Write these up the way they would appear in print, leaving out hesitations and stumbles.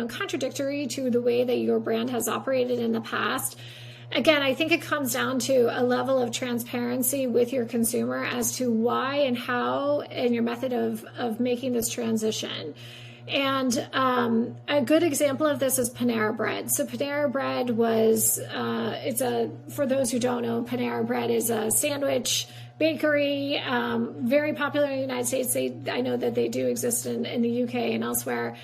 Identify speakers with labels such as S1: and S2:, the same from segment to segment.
S1: contradictory to the way that your brand has operated in the past. Again, I think it comes down to a level of transparency with your consumer as to why and how and your method of making this transition. And a good example of this is Panera Bread. So Panera Bread was, for those who don't know, Panera Bread is a sandwich bakery, very popular in the United States. I know that they do exist in the UK and elsewhere.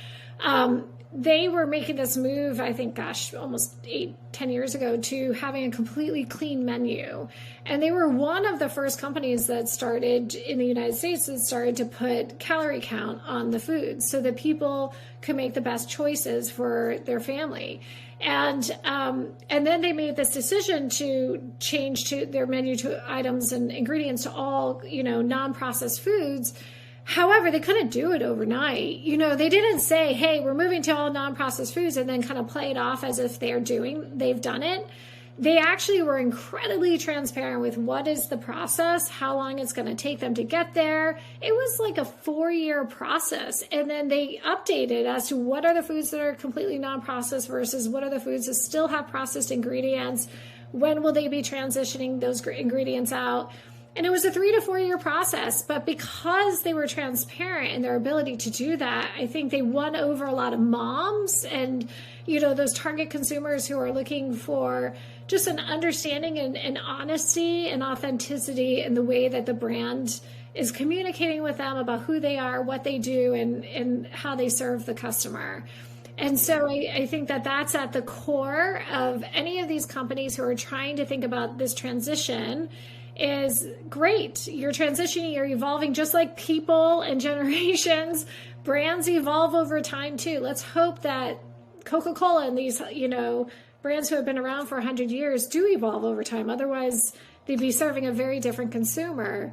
S1: They were making this move, I think, almost 8-10 years ago, to having a completely clean menu. And they were one of the first companies that started in the United States that started to put calorie count on the food so that people could make the best choices for their family. And then they made this decision to change to their menu to items and ingredients to all, non-processed foods. However, they couldn't do it overnight. They didn't say, hey, we're moving to all non-processed foods and then kind of play it off as if they've done it. They actually were incredibly transparent with what is the process, how long it's going to take them to get there. It was like a 4-year process. And then they updated as to what are the foods that are completely non-processed versus what are the foods that still have processed ingredients. When will they be transitioning those ingredients out? And it was a 3 to 4 year process, but because they were transparent in their ability to do that, I think they won over a lot of moms and, those target consumers who are looking for just an understanding and honesty and authenticity in the way that the brand is communicating with them about who they are, what they do, and how they serve the customer. And so I think that that's at the core of any of these companies who are trying to think about this transition. Is great. You're transitioning, you're evolving just like people and generations. Brands evolve over time too. Let's hope that Coca-Cola and these, brands who have been around for 100 years do evolve over time. Otherwise, they'd be serving a very different consumer.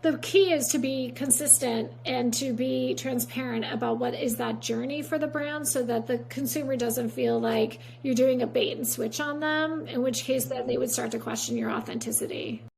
S1: The key is to be consistent and to be transparent about what is that journey for the brand so that the consumer doesn't feel like you're doing a bait and switch on them, in which case then they would start to question your authenticity.